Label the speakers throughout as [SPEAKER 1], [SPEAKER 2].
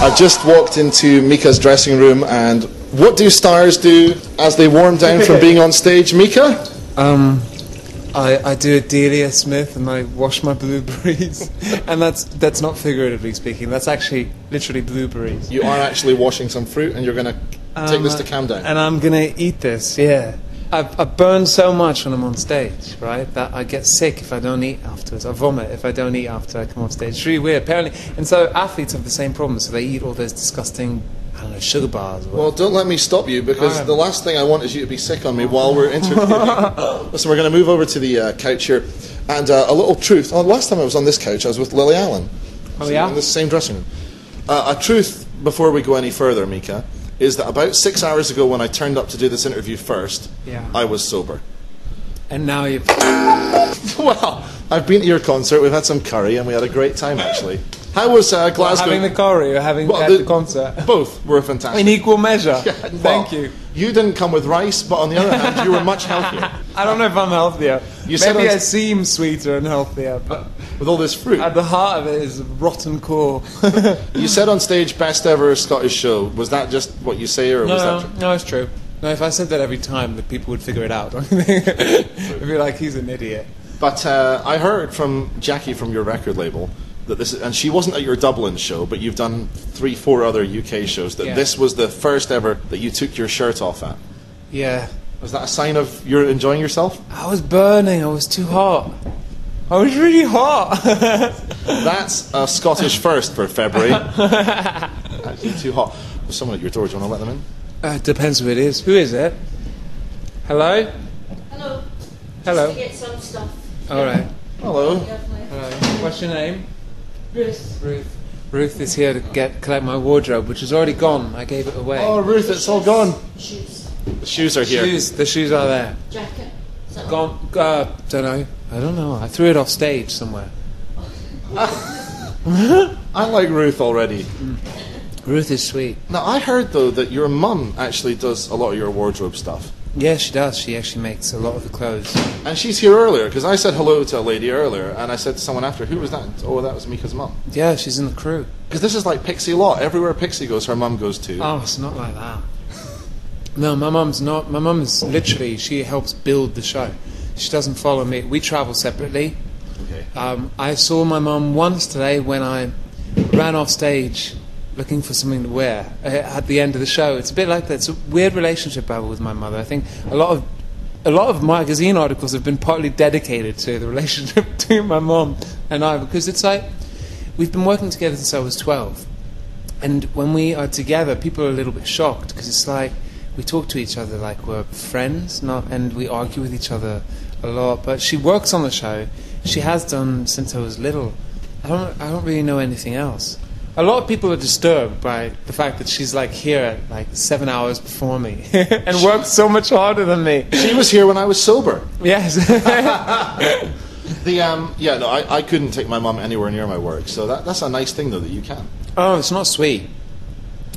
[SPEAKER 1] I've just walked into Mika's dressing room, and what do stars do as they warm down from being on stage, Mika?
[SPEAKER 2] I do a Delia Smith and I wash my blueberries. And that's not figuratively speaking, that's actually literally blueberries.
[SPEAKER 1] You are actually washing some fruit and you're going to take this to Camden.
[SPEAKER 2] And I'm going to eat this, yeah. I burn so much when I'm on stage, right, that I get sick if I don't eat afterwards. I vomit if I don't eat after I come on stage. It's really weird, apparently. And so athletes have the same problem, so they eat all those disgusting, I don't know, sugar bars.
[SPEAKER 1] Well, don't let me stop you, because the last thing I want is you to be sick on me while we're interviewing. Listen, we're going to move over to the couch here. And a little truth. Oh, last time I was on this couch, I was with Lily Allen.
[SPEAKER 2] Oh, yeah?
[SPEAKER 1] In the same dressing room. A truth, before we go any further, Mika, is that about 6 hours ago when I turned up to do this interview first, I was sober.
[SPEAKER 2] And now you've...
[SPEAKER 1] Well, I've been to your concert, we've had some curry, and we had a great time, actually. How was Glasgow?
[SPEAKER 2] Well, having the curry or having the concert?
[SPEAKER 1] Both were fantastic.
[SPEAKER 2] In equal measure.
[SPEAKER 1] Yeah,
[SPEAKER 2] Thank you.
[SPEAKER 1] You didn't come with rice, but on the other hand, you were much healthier.
[SPEAKER 2] I don't know if I'm healthier. Maybe I seem sweeter and healthier, but...
[SPEAKER 1] With all this fruit.
[SPEAKER 2] At the heart of it is rotten core.
[SPEAKER 1] You said on stage, best ever Scottish show. Was that just what you say, or was that true?
[SPEAKER 2] No, it's true. No, if I said that every time, the people would figure it out. It'd be like, he's an idiot.
[SPEAKER 1] But I heard from Jackie from your record label that this is, and she wasn't at your Dublin show, but you've done 3-4 other UK shows, that this was the first ever that you took your shirt off at.
[SPEAKER 2] Yeah.
[SPEAKER 1] Was that a sign of you're enjoying yourself?
[SPEAKER 2] I was burning. I was too hot. I was really hot.
[SPEAKER 1] That's a Scottish first for February. Actually, too hot. There's someone at your door. Do you want to let them in?
[SPEAKER 2] Depends who it is. Who is it? Hello?
[SPEAKER 3] Hello.
[SPEAKER 2] Hello.
[SPEAKER 3] Just to get some stuff.
[SPEAKER 2] All right.
[SPEAKER 1] Hello.
[SPEAKER 2] Hello. What's your name?
[SPEAKER 3] Ruth.
[SPEAKER 2] Ruth is here to collect my wardrobe, which is already gone. I gave it away.
[SPEAKER 1] Oh, Ruth, it's all gone.
[SPEAKER 3] Shoes.
[SPEAKER 1] The shoes are here.
[SPEAKER 2] The shoes are there.
[SPEAKER 3] Jacket.
[SPEAKER 2] Gone. Don't know. I don't know. I threw it off stage somewhere.
[SPEAKER 1] I like Ruth already.
[SPEAKER 2] Ruth is sweet.
[SPEAKER 1] Now, I heard, though, that your mum actually does a lot of your wardrobe stuff.
[SPEAKER 2] Yeah, she does. She actually makes a lot of the clothes.
[SPEAKER 1] And she's here earlier, because I said hello to a lady earlier, and I said to someone after, who was that? Oh, that was Mika's mum.
[SPEAKER 2] Yeah, she's in the crew.
[SPEAKER 1] Because this is like Pixie Law. Everywhere Pixie goes, her mum goes too.
[SPEAKER 2] Oh, it's not like that. No, my mum's not. My mum is literally, she helps build the show. She doesn't follow me. We travel separately.
[SPEAKER 1] Okay.
[SPEAKER 2] I saw my mum once today when I ran off stage looking for something to wear at the end of the show. It's a bit like that. It's a weird relationship I have with my mother. I think a lot of magazine articles have been partly dedicated to the relationship between my mum and I, because it's like we've been working together since I was 12, and when we are together, people are a little bit shocked because it's like we talk to each other like we're friends, and we argue with each other a lot. But she works on the show. She has done since I was little. I don't really know anything else. A lot of people are disturbed by the fact that she's like here like 7 hours before me and works so much harder than me.
[SPEAKER 1] She was here when I was sober.
[SPEAKER 2] Yes.
[SPEAKER 1] I couldn't take my mum anywhere near my work, so that's a nice thing though that you can.
[SPEAKER 2] Oh, it's not sweet.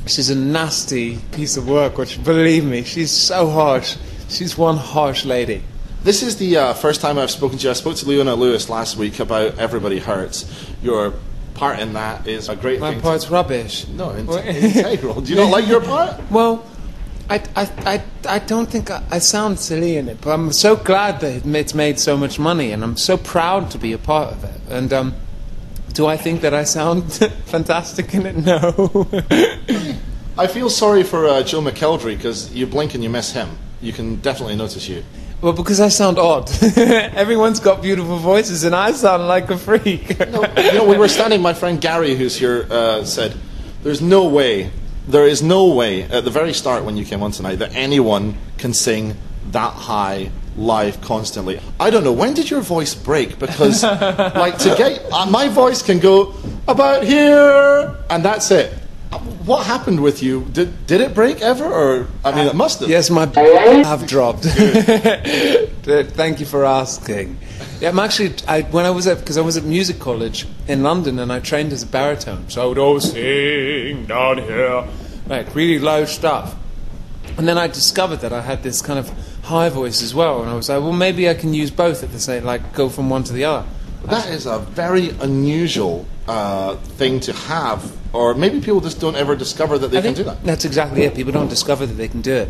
[SPEAKER 2] She's a nasty piece of work, which, believe me, she's so harsh. She's one harsh lady.
[SPEAKER 1] This is the first time I've spoken to you. I spoke to Leona Lewis last week about Everybody Hurts. Your part in that is a great thing.
[SPEAKER 2] My part's rubbish.
[SPEAKER 1] No, integral. Do you not like your part?
[SPEAKER 2] Well, I don't think I sound silly in it, but I'm so glad that it's made so much money, and I'm so proud to be a part of it. And do I think that I sound fantastic in it? No.
[SPEAKER 1] I feel sorry for Joe McKeldry, because you blink and you miss him. You can definitely notice you.
[SPEAKER 2] Well, because I sound odd. Everyone's got beautiful voices, and I sound like a freak.
[SPEAKER 1] No, we were standing, my friend Gary, who's here, said, there is no way, at the very start when you came on tonight, that anyone can sing that high live constantly. I don't know, when did your voice break? Because, like, to get, my voice can go about here, and that's it. What happened with you? Did it break ever? Or I mean, it must have.
[SPEAKER 2] Yes, my have dropped. Thank you for asking. Yeah, I'm actually, because I was at music college in London, and I trained as a baritone, so I would always sing down here, like really low stuff. And then I discovered that I had this kind of high voice as well, and I was like, well, maybe I can use both at the same, like go from one to the other.
[SPEAKER 1] That is a very unusual thing to have, or maybe people just don't ever discover that they can do that.
[SPEAKER 2] That's exactly it. People don't discover that they can do it.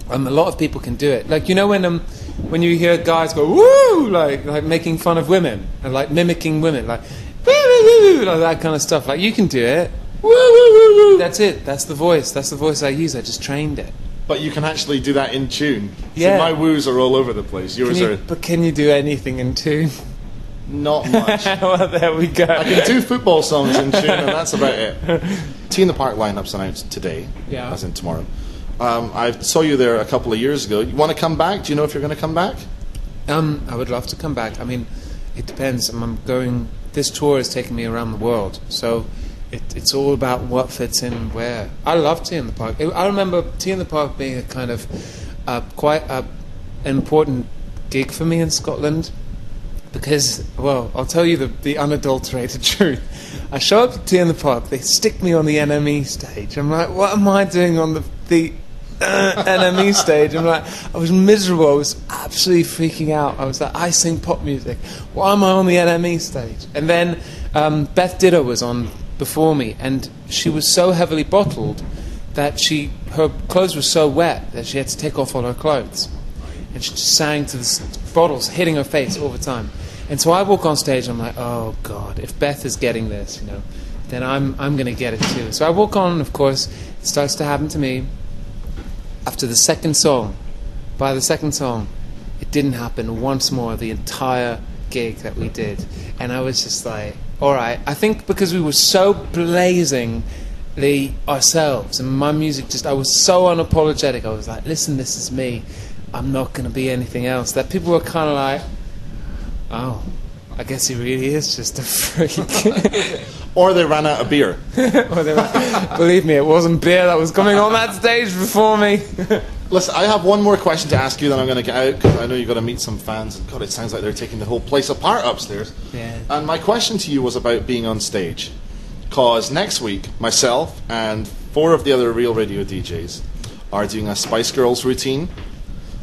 [SPEAKER 2] A lot of people can do it. Like, you know, when you hear guys go woo, like making fun of women and like mimicking women, like woo woo woo, like that kind of stuff. Like, you can do it. Woo woo woo woo. That's it. That's the voice. That's the voice I use. I just trained it.
[SPEAKER 1] But you can actually do that in tune.
[SPEAKER 2] Yeah.
[SPEAKER 1] So my woos are all over the place. Yours are
[SPEAKER 2] But can you do anything in tune?
[SPEAKER 1] not much.
[SPEAKER 2] Well, there we go.
[SPEAKER 1] I can do football songs in tune, and that's about it. Tea in the Park lineup's announced today,
[SPEAKER 2] Yeah.
[SPEAKER 1] as in tomorrow. I saw you there a couple of years ago. You want to come back? Do you know if you're going to come back?
[SPEAKER 2] I would love to come back. I mean, it depends. I'm going. This tour is taking me around the world, so it's all about what fits in where. I love Tea in the Park. I remember Tea in the Park being a kind of quite an important gig for me in Scotland. Because, well, I'll tell you the unadulterated truth. I show up to Tea in the Park, they stick me on the NME stage. I'm like, what am I doing on the NME stage? I'm like, I was miserable. I was absolutely freaking out. I was like, I sing pop music. Why am I on the NME stage? And then Beth Ditto was on before me, and she was so heavily bottled that her clothes were so wet that she had to take off all her clothes. And she just sang to the bottles hitting her face all the time. And so I walk on stage and I'm like, oh God, if Beth is getting this, then I'm going to get it too. So I walk on, and of course, it starts to happen to me. After the second song, by the second song, it didn't happen once more the entire gig that we did. And I was just like, all right. I think because we were so blazingly ourselves, and my music I was so unapologetic. I was like, listen, this is me. I'm not going to be anything else. That people were kind of like, oh, I guess he really is just a freak.
[SPEAKER 1] Or they ran out of beer.
[SPEAKER 2] Believe me, it wasn't beer that was coming on that stage before me.
[SPEAKER 1] Listen, I have one more question to ask you, then I'm going to get out, because I know you've got to meet some fans. And God, it sounds like they're taking the whole place apart upstairs.
[SPEAKER 2] Yeah.
[SPEAKER 1] And my question to you was about being on stage. Because next week, myself and 4 of the other Real Radio DJs are doing a Spice Girls routine.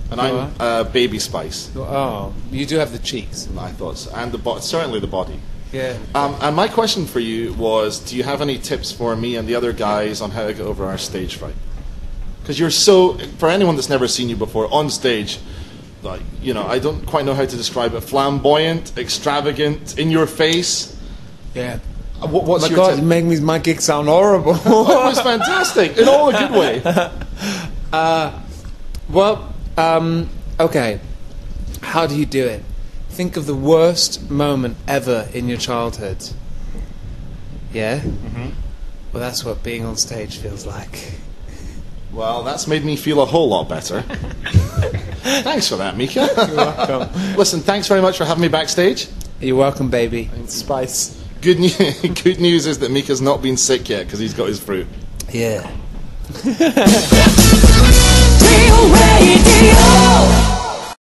[SPEAKER 1] And I'm Baby Spice.
[SPEAKER 2] Oh, you do have the cheeks.
[SPEAKER 1] I thought so. And certainly the body.
[SPEAKER 2] Yeah.
[SPEAKER 1] And my question for you was, do you have any tips for me and the other guys on how to get over our stage fright? Because you're for anyone that's never seen you before, on stage, like, I don't quite know how to describe it, flamboyant, extravagant, in your face.
[SPEAKER 2] Yeah.
[SPEAKER 1] What's your
[SPEAKER 2] God,
[SPEAKER 1] tip?
[SPEAKER 2] you make my gig sound horrible.
[SPEAKER 1] It was fantastic, in all a good way.
[SPEAKER 2] Okay. How do you do it? Think of the worst moment ever in your childhood. Yeah? Mm-hmm. Well, that's what being on stage feels like.
[SPEAKER 1] Well, that's made me feel a whole lot better. Thanks for that, Mika.
[SPEAKER 2] You're welcome.
[SPEAKER 1] Listen, thanks very much for having me backstage.
[SPEAKER 2] You're welcome, baby. Spice.
[SPEAKER 1] Good news is that Mika's not been sick yet, because he's got his fruit.
[SPEAKER 2] Yeah.
[SPEAKER 4] Real Radio.